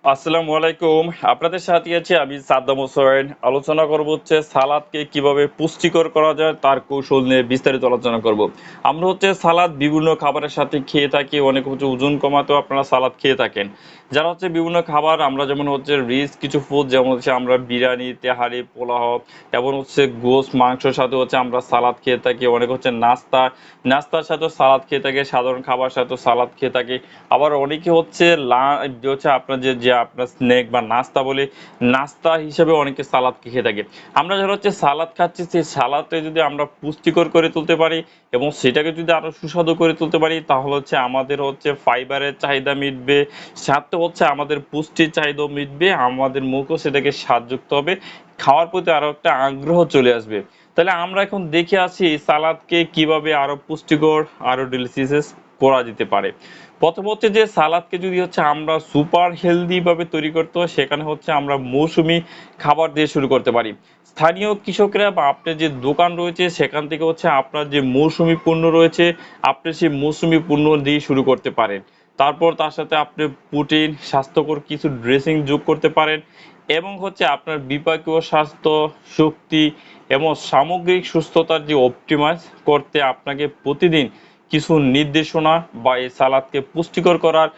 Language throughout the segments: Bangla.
আসসালামু আলাইকুম। আপনাদের সাথে আছি আমি সাদ্দাম হোসেন। আলোচনা করব হচ্ছে সালাদকে কিভাবে পুষ্টিকর করা যায় তার কৌশল নিয়ে বিস্তারিত আলোচনা করব। আমরা হচ্ছে সালাদ বিভিন্ন খাবারের সাথে খেয়ে থাকি। অনেক হচ্ছে ওজন কমাতেও আপনারা সালাদ খেয়ে থাকেন। যারা হচ্ছে বিভিন্ন খাবার আমরা যেমন হচ্ছে রিচ কিছু ফুড যেমন হচ্ছে আমরা বিরিয়ানি, তেহারি, পোলাও এবং হচ্ছে গোশত, মাংসের সাথে হচ্ছে আমরা সালাদ খেয়ে থাকি। অনেক হচ্ছে নাস্তার সাথেও সালাদ খেয়ে থাকে, সাধারণ খাবার সাথেও সালাদ খেয়ে থাকি। আবার অনেকে হচ্ছে যে হচ্ছে আপনার যে আপনার স্ন্যাক বা নাস্তা বলে নাস্তা হিসেবে অনেকে সালাদ খেয়ে থাকে। আমরা যারা হচ্ছে সালাদ খাচ্ছি সেই সালাদে যদি আমরা পুষ্টিকর করে তুলতে পারি এবং সেটাকে যদি আরো সুস্বাদু করে তুলতে পারি তাহলে হচ্ছে আমাদের হচ্ছে ফাইবারের চাহিদা মিটবে, সাথে হচ্ছে আমাদের পুষ্টির চাহিদাও মিটবে, আমাদের মুখও সেটাকে স্বাদযুক্ত হবে, খাওয়ার প্রতি আরো একটা আগ্রহ চলে আসবে। তাহলে আমরা এখন দেখে আসি সালাদকে কিভাবে আরো পুষ্টিকর, আরো ডিলিশিয়াস করা যেতে পারে। প্রথম হচ্ছে যে সালাদকে যদি হচ্ছে আমরা সুপার হেলদি ভাবে তৈরি করতে হয় সেখানে হচ্ছে আমরা মৌসুমী খাবার দিয়ে শুরু করতে পারি। স্থানীয় কৃষকরা বা আপনার যে দোকান রয়েছে সেখান থেকে হচ্ছে আপনার যে মৌসুমী পণ্য রয়েছে আপনি সেই মৌসুমী পণ্য দিয়ে শুরু করতে পারেন। তারপর তার সাথে আপনি প্রোটিন, স্বাস্থ্যকর কিছু ড্রেসিং যোগ করতে পারেন এবং হচ্ছে আপনার বিপাকীয় স্বাস্থ্য, শক্তি এবং সামগ্রিক সুস্থতার যে অপটিমাইজ করতে আপনাকে প্রতিদিন কিছু নির্দেশনা বা এই সালাদকে পুষ্টিকর করার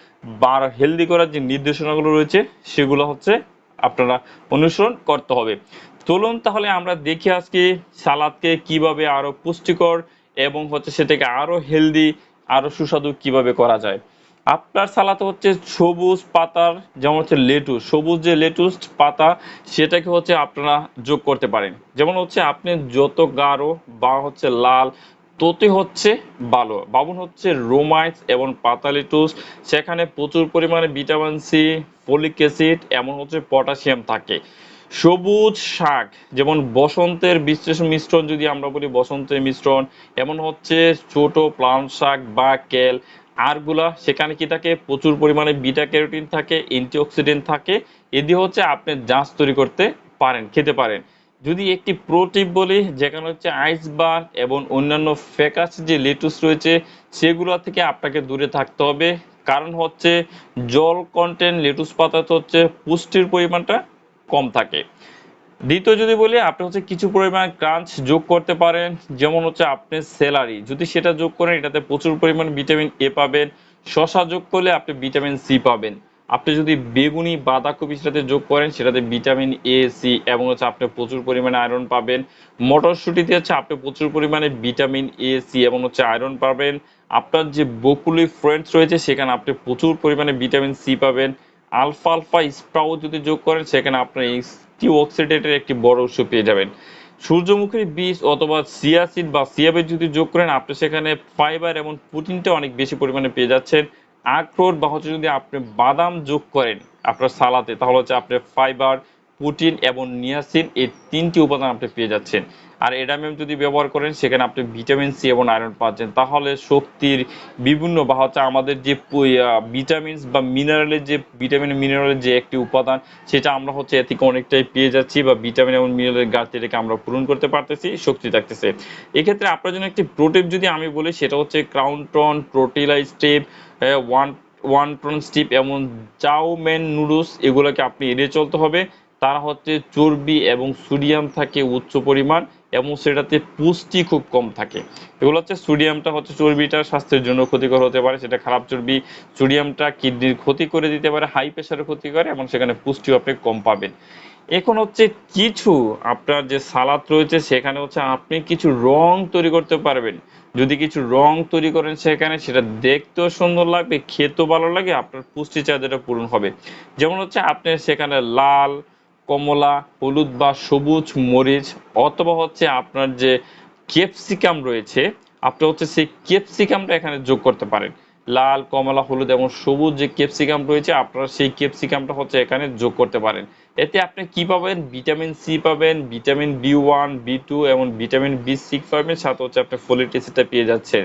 বা হেলদি করার যে নির্দেশনাগুলো রয়েছে সেগুলো হচ্ছে আপনারা অনুসরণ করতে হবে। চলুন তাহলে আমরা দেখি আজকে সালাদকে কিভাবে আরো পুষ্টিকর এবং হচ্ছে সেটাকে আরো হেলদি, আরো সুস্বাদু কিভাবে করা যায়। আপনার সালাতে হচ্ছে সবুজ পাতার যেমন হচ্ছে লেটুস, সবুজ যে লেটুস পাতা সেটাকে হচ্ছে আপনারা যোগ করতে পারেন। যেমন হচ্ছে আপনি যত গাঢ় বা হচ্ছে লাল ততই হচ্ছে ভালো। বাবুন হচ্ছে রোমাইস এবং পাতা লেটুস, সেখানে প্রচুর পরিমাণে ভিটামিন সি, ফলিক অ্যাসিড এমন হচ্ছে পটাশিয়াম থাকে। সবুজ শাক যেমন বসন্তের মিশ্রণ যদি আমরা বলি বসন্তের মিশ্রণ, এমন হচ্ছে ছোট প্লাম শাক বা কেল আরগুলা সেখানে কি থাকে প্রচুর পরিমাণে বিটা ক্যারোটিন থাকে, অ্যান্টিঅক্সিডেন্ট থাকে। এ দিয়ে হচ্ছে আপনি জাঁচ তৈরি করতে পারেন, খেতে পারেন। যদি একটি প্রো টিপ বলি যেখানে হচ্ছে আইসবার্গ এবং অন্যান্য ফ্যাকাস যে লেটুস রয়েছে সেগুলো থেকে আপনাকে দূরে থাকতে হবে। কারণ হচ্ছে জল কন্টেন্ট লেটুস পাতাতে হচ্ছে পুষ্টির পরিমাণটা কম থাকে। দ্বিতীয় যদি বলি আপনি হচ্ছে কিছু পরিমাণ ক্রাঞ্চ যোগ করতে পারেন। যেমন হচ্ছে আপনি সেলারি যদি সেটা যোগ করেন এটাতে প্রচুর পরিমাণ ভিটামিন এ পাবেন। শসা যোগ করলে আপনি ভিটামিন সি পাবেন। আপনি যদি বেগুনি বাঁধাকপি সেটাতে যোগ করেন সেটাতে ভিটামিন এ, সি এবং হচ্ছে আপনি প্রচুর পরিমাণে আয়রন পাবেন। মটরশুঁটিতে হচ্ছে আপনি প্রচুর পরিমাণে ভিটামিন এ, সি এবং হচ্ছে আয়রন পাবেন। আপনার যে বকুলি ফ্রেন্ডস রয়েছে সেখানে আপনি প্রচুর পরিমাণে ভিটামিন সি পাবেন। আলফা আলফা স্প্রাউট যদি যোগ করেন সেখানে আপনার অ্যান্টিঅক্সিডেন্টের একটি বড় উৎস পেয়ে যাবেন। সূর্যমুখীর বীজ অথবা চিয়া সিড বা চিয়া বীজ যদি যোগ করেন আপনি সেখানে ফাইবার এবং প্রোটিনটা অনেক বেশি পরিমাণে পেয়ে যাচ্ছেন। আখরোট বা হচ্ছে যদি আপনি বাদাম যোগ করেন আপনার সালাতে তাহলে হচ্ছে আপনি ফাইবার, প্রোটিন এবং নিয়াসিন এই তিনটি উপাদান আপনি পেয়ে যাচ্ছেন। আর এডামিয়াম যদি ব্যবহার করেন সেখানে আপনি ভিটামিন সি এবং আয়রন পাচ্ছেন। তাহলে শক্তির বিভিন্ন বা হচ্ছে আমাদের যে ভিটামিনস বা মিনারেলের যে ভিটামিন মিনারেলের যে একটি উপাদান সেটা আমরা হচ্ছে এ থেকে অনেকটাই পেয়ে যাচ্ছি বা ভিটামিন এবং মিনারেলের ঘাটতি এটাকে আমরা পূরণ করতে পারতেছি, শক্তি থাকতেছে। এক্ষেত্রে আপনার জন্য একটি প্রোটিপ যদি আমি বলি সেটা হচ্ছে ক্রাউনটন, প্রোটিলা step, one one ton step এমন চাউমেন নুডলস এগুলোকে আপনি এড়িয়ে চলতে হবে। তারা হচ্ছে চর্বি এবং সোডিয়াম থাকে উচ্চ পরিমাণ এবং সেটাতে পুষ্টি খুব কম থাকে। এগুলো হচ্ছে সোডিয়ামটা হচ্ছে চর্বিটা স্বাস্থ্যের জন্য ক্ষতিকর হতে পারে, সেটা খারাপ চর্বি। সোডিয়ামটা কিডনির ক্ষতি করে দিতে পারে, হাই প্রেশারের ক্ষতি করে এবং সেখানে পুষ্টিও আপনি কম পাবেন। এখন হচ্ছে কিছু আপনার যে সালাদ রয়েছে সেখানে হচ্ছে আপনি কিছু রং তৈরি করতে পারবেন। যদি কিছু রং তৈরি করেন সেখানে সেটা দেখতেও সুন্দর লাগবে, খেতেও ভালো লাগে, আপনার পুষ্টি চাহিদাটা পূরণ হবে। যেমন হচ্ছে আপনি সেখানে লাল, কমলা, হলুদ বা সবুজ মরিচ অথবা হচ্ছে আপনার যে ক্যাপসিকাম রয়েছে আপনি হচ্ছে সেই ক্যাপসিকামটা এখানে যোগ করতে পারেন। লাল, কমলা, হলুদ এবং সবুজ যে ক্যাপসিকাম রয়েছে আপনারা সেই ক্যাপসিকামটা হচ্ছে এখানে যোগ করতে পারেন। এতে আপনি কি পাবেন? ভিটামিন সি পাবেন, ভিটামিন বি1, বি2 এবং ভিটামিন বি6 পাবেন, সাথে হচ্ছে আপনি ফোলিক অ্যাসিডটা পেয়ে যাচ্ছেন।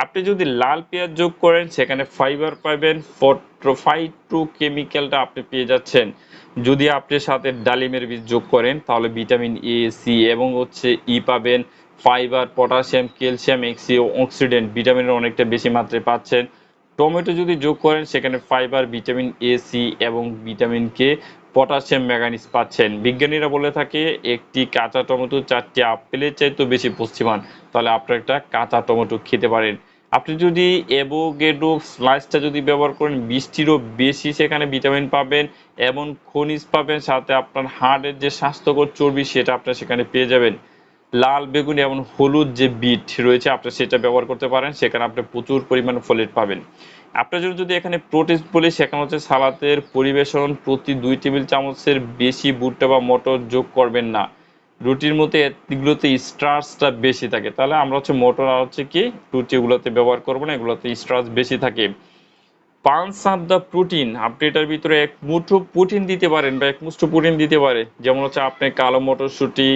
আপনি যদি লাল পেঁয়াজ যোগ করেন সেখানে ফাইবার পাবেন, ফাইটোকেমিক্যালটা আপনি পেয়ে যাচ্ছেন। যদি আপনি সাথে ডালিমের বীজ যোগ করেন তাহলে ভিটামিন এ, সি এবং হচ্ছে পাবেন, ফাইবার, পটাশিয়াম, ক্যালসিয়াম, অক্সিডেন্ট ভিটামিনের অনেকটা বেশি মাত্রায় পাচ্ছেন। টমেটো যদি যোগ করেন সেখানে ফাইবার, ভিটামিন এ, সি এবং ভিটামিন কে, পটাশিয়াম, ম্যাঙ্গানিজ পাচ্ছেন। বিজ্ঞানীরা বলে থাকে একটি কাঁচা টমেটো 4টি আপেলের চাইতেও বেশি পুষ্টিমান। তাহলে আপনারা একটা কাঁচা টমেটো খেতে পারেন। আপনি যদি অ্যাভোকাডো স্লাইসটা যদি ব্যবহার করেন 20টিরও বেশি সেখানে ভিটামিন পাবেন এবং খনিজ পাবেন, সাথে আপনার হার্টের যে স্বাস্থ্যকর চর্বি সেটা আপনার সেখানে পেয়ে যাবেন। লাল বেগুনি এবং হলুদ যে বিট রয়েছে আপনি সেটা ব্যবহার করতে পারেন, সেখানে আপনি প্রচুর পরিমাণে ফোলেট পাবেন। আপনার জন্য যদি এখানে প্রোটিন বলি সেখানে হচ্ছে সালাতের পরিবেশন প্রতি 2 টেবিল চামচের বেশি ভুট্টা বা মটর যোগ করবেন না। রুটির মধ্যে এগুলোতে স্টার্চটা বেশি থাকে, তাহলে আমরা হচ্ছে মটর আর হচ্ছে কি রুটি এগুলোতে ব্যবহার করবো না, এগুলোতে স্টার্চ বেশি থাকে। পাঁচ অফ দ্য প্রোটিন, আপনি এটার ভিতরে এক মুঠো প্রোটিন দিতে পারেন বা এক মুঠো প্রোটিন দিতে পারে, যেমন হচ্ছে আপনি কালো মটরশুঁটি,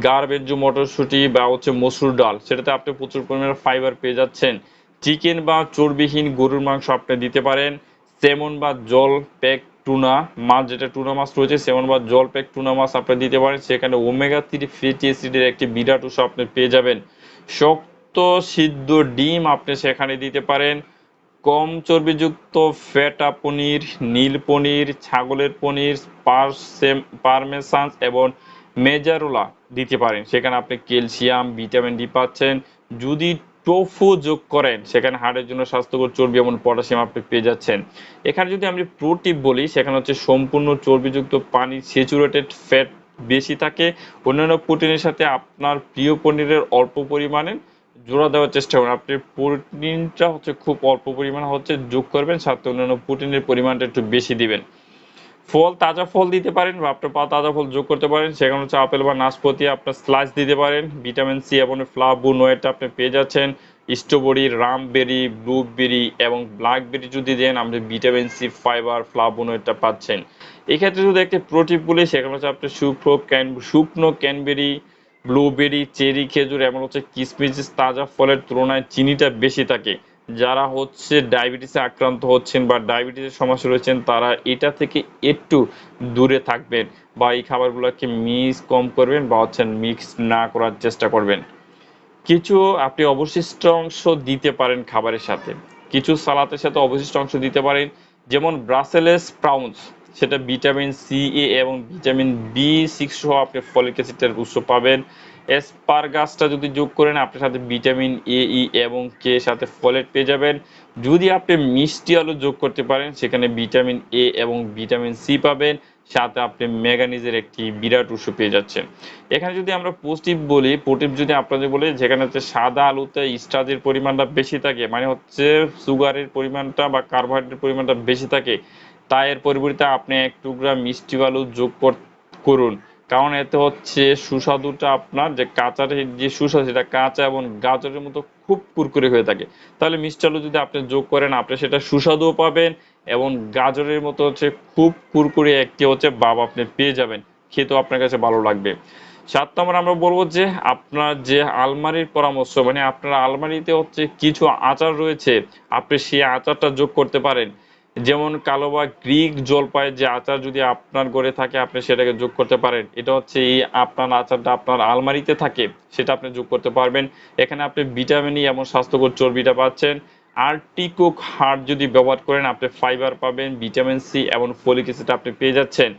গার্বেজ মটরশুঁটি বা হচ্ছে মসুর ডাল, সেটাতে আপনি প্রচুর পরিমাণে ফাইবার পেয়ে যাচ্ছেন। চিকেন বা চর্বিহীন গরুর মাংস আপনি দিতে পারেন। সেমন বা জল প্যাক টুনা মাছ, যেটা টুনা মাছ রয়েছে, সেমন বা জল প্যাক টুনা মাছ আপনি দিতে পারেন, সেখানে ওমেগা 3 ফ্যাটি অ্যাসিডের একটি বিরাট উৎস আপনি পেয়ে যাবেন। শক্ত সিদ্ধ ডিম আপনি সেখানে দিতে পারেন। কম চর্বিযুক্ত ফেটা পনির, নীল পনির, ছাগলের পনির, পারমেসান এবং মেজারোলা দিতে পারেন, সেখানে আপনি ক্যালসিয়াম, ভিটামিন ডি পাচ্ছেন। যদি টোফু যোগ করেন সেখানে হাড়ের জন্য স্বাস্থ্যকর চর্বি এবং পটাশিয়াম আপনি পেয়ে যাচ্ছেন। এখানে যদি আমি প্রোটিপ বলি সেখানে হচ্ছে সম্পূর্ণ চর্বিযুক্ত পানি, স্যাচুরেটেড ফ্যাট বেশি থাকে। অন্যান্য প্রোটিনের সাথে আপনার প্রিয় পনিরের অল্প পরিমাণে জোড়া দেওয়ার চেষ্টা করুন। আপনি প্রোটিনটা হচ্ছে খুব অল্প পরিমাণে হচ্ছে যোগ করবেন, সাথে অন্যান্য প্রোটিনের পরিমাণটা একটু বেশি দিবেন। ফল, তাজা ফল দিতে পারেন বা আপনার তাজা ফল যোগ করতে পারেন, সেখানে হচ্ছে আপেল বা নাশপাতি আপনার স্লাইস দিতে পারেন। ভিটামিন সি এবং ফ্লাভোনয়েড আপনি পেয়ে যাচ্ছেন। স্ট্রবেরি, রামবেরি, ব্লুবেরি এবং ব্ল্যাকবেরি যদি দেন আপনি ভিটামিন সি, ফাইবার, ফ্লাভোনয়েডটা পাচ্ছেন। এক্ষেত্রে যদি একটা প্রোটিপ বলি সেখানে হচ্ছে আপনি শুকনো ক্যানবেরি, ব্লুবেরি, চেরি, খেজুর এবং হচ্ছে কিশমিশ, তাজা ফলের তুলনায় চিনিটা বেশি থাকে। যারা হচ্ছে ডায়াবেটিসে আক্রান্ত হচ্ছেন বা ডায়াবেটিসের সমস্যা রয়েছেন তারা এটা থেকে একটু দূরে থাকবেন বা এই খাবারগুলোকে কম করবেন বা হচ্ছে মিক্স না করার চেষ্টা করবেন। কিছু আপনি অবশিষ্ট অংশ দিতে পারেন খাবারের সাথে। কিছু সালাতের সাথে অবশিষ্ট অংশ দিতে পারেন, যেমন ব্রাসেলেস স্প্রাউটস, সেটা ভিটামিন সি, এ এবং ভিটামিন বি6 সহ আপনি ফলিক অ্যাসিডের উৎস পাবেন। অ্যাসপারগাসটা যদি যোগ করেন আপনার সাথে ভিটামিন এ, ই এবং কে সাথে ফলেট পেয়ে যাবেন। যদি আপনি মিষ্টি আলু যোগ করতে পারেন সেখানে ভিটামিন এ এবং ভিটামিন সি পাবেন, সাথে আপনি ম্যাঙ্গানিজের একটি বিরাট উৎস পেয়ে যাচ্ছেন। এখানে যদি আমরা পজিটিভ বলি, প্রোটিভ যদি আপনাদের বলি যেখানে হচ্ছে সাদা আলুতে স্টার্চের পরিমাণটা বেশি থাকে, মানে হচ্ছে সুগারের পরিমাণটা বা কার্বোহাইড্রেটের পরিমাণটা বেশি থাকে, তাই এর পরিবর্তে আপনি এক টুকরা মিষ্টি আলু যোগ করুন। কারণ এতে হচ্ছে সুস্বাদুটা আপনার যে কাঁচার যে সুস্বাদু সেটা কাঁচা এবং গাজরের মতো খুব কুরকুরে হয়ে থাকে। তাহলে মিষ্টি আলু যদি আপনি যোগ করেন আপনি সেটা সুস্বাদুও পাবেন এবং গাজরের মতো হচ্ছে খুব কুরকুরে একটি হচ্ছে ভাব আপনি পেয়ে যাবেন, খেতেও আপনার কাছে ভালো লাগবে। 7 নম্বর আমরা বলবো যে আপনার যে আলমারির পরামর্শ, মানে আপনার আলমারিতে হচ্ছে কিছু আচার রয়েছে, আপনি সেই আচারটা যোগ করতে পারেন। যেমন কালো বা গ্রিক জলপাইয়ের যে আচার যদি আপনার ঘরে থাকে আপনি সেটাকে যোগ করতে পারেন। এটা হচ্ছে এই আপনার আচারটা আপনার আলমারিতে থাকে সেটা আপনি যোগ করতে পারবেন। এখানে আপনি ভিটামিন ই এবং স্বাস্থ্যকর চর্বিটা পাচ্ছেন। আর্টিকুক হার্ট যদি ব্যবহার করেন আপনি ফাইবার পাবেন, ভিটামিন সি এবং ফলিক অ্যাসিড আপনি পেয়ে যাচ্ছেন।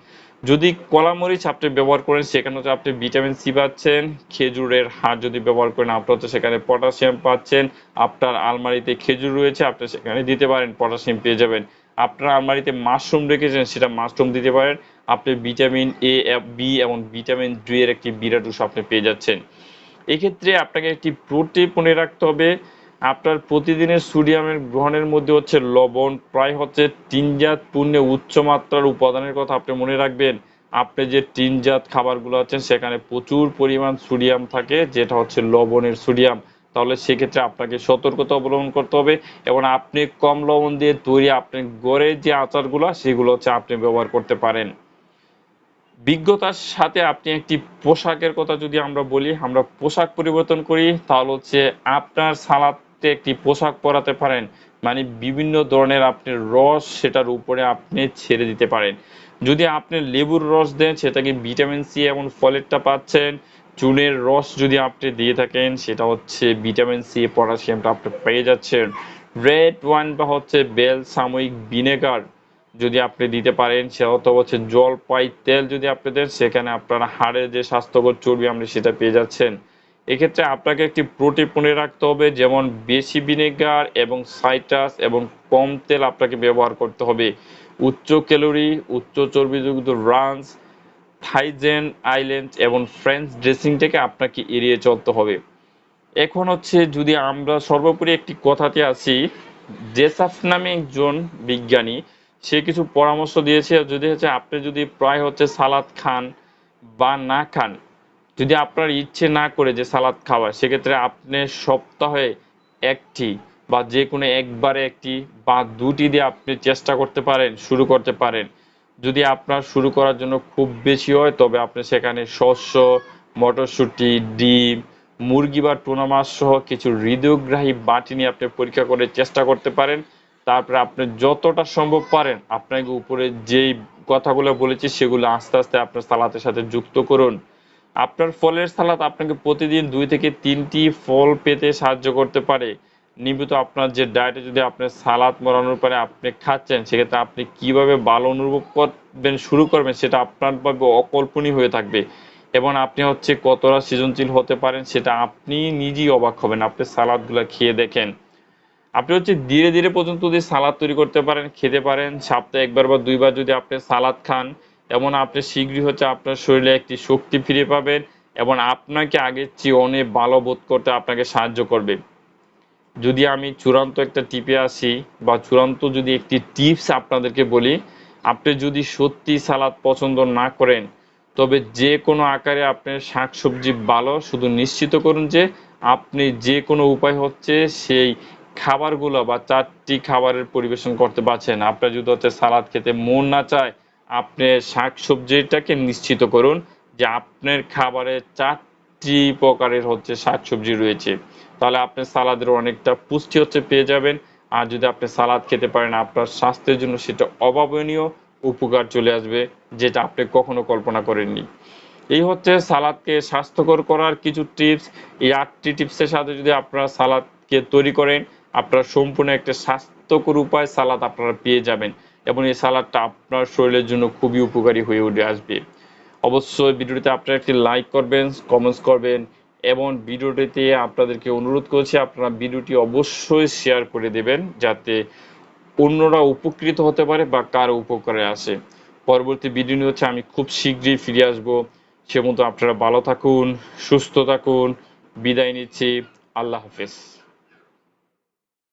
যদি কলামরিচ আপনি ব্যবহার করেন সেখানে হচ্ছে আপনি ভিটামিন সি পাচ্ছেন। খেজুরের হাড় যদি ব্যবহার করেন আপনি হচ্ছে সেখানে পটাশিয়াম পাচ্ছেন। আপনার আলমারিতে খেজুর রয়েছে আপনি সেখানে দিতে পারেন, পটাশিয়াম পেয়ে যাবেন। আপনার আলমারিতে মাশরুম রেখেছেন সেটা মাশরুম দিতে পারেন, আপনি ভিটামিন এ, বি এবং ভিটামিন ডি এর একটি বিরাট উৎস আপনি পেয়ে যাচ্ছেন। এক্ষেত্রে আপনাকে একটি প্রোটিন মনে রাখতে হবে, আপনার প্রতিদিনের সোডিয়ামের গ্রহণের মধ্যে হচ্ছে লবণ প্রায় হচ্ছে টিনজাত পণ্যে উচ্চ মাত্রার উপাদানের কথা আপনি মনে রাখবেন। আপনি যে টিনজাত খাবারগুলো আছেন সেখানে প্রচুর পরিমাণ সোডিয়াম থাকে, যেটা হচ্ছে লবণের সোডিয়াম। তাহলে সেক্ষেত্রে আপনাকে সতর্কতা অবলম্বন করতে হবে এবং আপনি কম লবণ দিয়ে তৈরি আপনি ঘরে যে আচারগুলো সেগুলো হচ্ছে আপনি ব্যবহার করতে পারেন। বিজ্ঞতার সাথে আপনি একটি পোশাকের কথা যদি আমরা বলি, আমরা পোশাক পরিবর্তন করি তাহলে হচ্ছে আপনার সালাদে একটি পোশাক পরাতে পারেন, মানে বিভিন্ন ধরনের আপনি রস সেটার উপরে আপনি ছেড়ে দিতে পারেন। যদি আপনি লেবুর রস দেন সেটাকে ভিটামিন সি এবং ফলেটটা পাচ্ছেন। চুনের রস যদি আপনি দিয়ে থাকেন সেটা হচ্ছে ভিটামিন সি, পটাশিয়ামটা আপনি পেয়ে যাচ্ছেন। রেড ওয়াইন বা হচ্ছে বেল সাময়িক ভিনেগার যদি আপনি দিতে পারেন, সে অথবা হচ্ছে জলপাই তেল যদি আপনি দেন, সেখানে আপনার হাড়ের যে স্বাস্থ্যকর চর্বি আপনি সেটা পেয়ে যাচ্ছেন। এক্ষেত্রে আপনাকে একটি প্রোটিন মনে রাখতে হবে, যেমন বেশি ভিনেগার এবং সাইট্রাস এবং কম তেল আপনাকে ব্যবহার করতে হবে। উচ্চ ক্যালোরি, উচ্চ চর্বিযুক্ত রান্স, থাইজেন আইল্যান্ড এবং ফ্রেঞ্চ ড্রেসিং থেকে আপনাকে এড়িয়ে চলতে হবে। এখন হচ্ছে যদি আমরা সর্বোপরি একটি কথাতে আসি, জেসাফ নামে একজন বিজ্ঞানী, সে কিছু পরামর্শ দিয়েছে, যদি হচ্ছে আপনি যদি প্রায় হচ্ছে সালাদ খান বা না খান, যদি আপনার ইচ্ছে না করে যে সালাদ খাওয়ার, সেক্ষেত্রে আপনি সপ্তাহে একটি বা যে কোনো একবারে একটি বা দুটি দিয়ে আপনি চেষ্টা করতে পারেন, শুরু করতে পারেন। যদি আপনার শুরু করার জন্য খুব বেশি হয়, তবে আপনি সেখানে শস্য, মটরশুঁটি, ডিম, মুরগি বা টুনা মাছ সহ কিছু হৃদয়গ্রাহী বাটি নিয়ে আপনি পরীক্ষা করে চেষ্টা করতে পারেন। তারপরে আপনি যতটা সম্ভব পারেন, আপনাকে উপরে যেই কথাগুলো বলেছি সেগুলো আস্তে আস্তে আপনার সালাতের সাথে যুক্ত করুন। আপনার ফলের সালাদ আপনাকে প্রতিদিন 2 থেকে 3টি ফল পেতে সাহায্য করতে পারে। নিয়মিত আপনার যে ডায়েটে যদি আপনি সালাদ মোড়ানোর পরে আপনি খাচ্ছেন, সেক্ষেত্রে আপনি কিভাবে ভালো অনুভব করবেন, শুরু করবেন, সেটা আপনার ভাবে অকল্পনীয় হয়ে থাকবে। এবং আপনি হচ্ছে কতটা সৃজনশীল হতে পারেন সেটা আপনি নিজেই অবাক হবেন। আপনি সালাদগুলো খেয়ে দেখেন। আপনি হচ্ছে ধীরে ধীরে পর্যন্ত যদি সালাদ তৈরি করতে পারেন, খেতে পারেন, সপ্তাহে 1বার বা 2বার যদি আপনি সালাদ খান, এমন আপনি শীঘ্রই হচ্ছে আপনার শরীরে একটি শক্তি ফিরে পাবেন এবং আপনাকে আগের চেয়ে অনেক ভালো বোধ করতে আপনাকে সাহায্য করবে। যদি আমি চূড়ান্ত একটা টিপে আসি বা চূড়ান্ত যদি একটি টিপস আপনাদেরকে বলি, আপনি যদি সত্যি সালাদ পছন্দ না করেন, তবে যে কোনো আকারে আপনার শাকসবজি ভালো, শুধু নিশ্চিত করুন যে আপনি যে কোনো উপায় হচ্ছে সেই খাবারগুলো বা 4টি খাবারের পরিবেশন করতে পারছেন। আপনার যদি হচ্ছে সালাদ খেতে মন না চায়, আপনি শাকসবজিটাকে নিশ্চিত করুন যে আপনার খাবারে 4টি প্রকারের হচ্ছে শাকসবজি রয়েছে। তাহলে আপনি সালাদের অনেকটা পুষ্টি হচ্ছে পেয়ে যাবেন। আর যদি আপনি সালাদ খেতে পারেন, আপনার স্বাস্থ্যের জন্য সেটা অভাবনীয় উপকার চলে আসবে, যেটা আপনি কখনো কল্পনা করেননি। এই হচ্ছে সালাদকে স্বাস্থ্যকর করার কিছু টিপস। এই 8টি টিপসের সাথে যদি আপনারা সালাদকে তৈরি করেন, আপনারা সম্পূর্ণ একটা স্বাস্থ্যকর উপায় সালাদ আপনারা পেয়ে যাবেন এবং এই সালাদটা আপনার শরীরের জন্য খুবই উপকারী হয়ে উঠে আসবে। অবশ্যই ভিডিওটিতে আপনারা একটি লাইক করবেন, কমেন্টস করবেন এবং ভিডিওটিতে আপনাদেরকে অনুরোধ করছি আপনারা ভিডিওটি অবশ্যই শেয়ার করে দেবেন, যাতে অন্যরা উপকৃত হতে পারে বা কারো উপকারে আসে। পরবর্তী ভিডিও নিয়ে হচ্ছে আমি খুব শীঘ্রই ফিরে আসবো। সে মতো আপনারা ভালো থাকুন, সুস্থ থাকুন। বিদায় নিচ্ছি। আল্লাহ হাফেজ।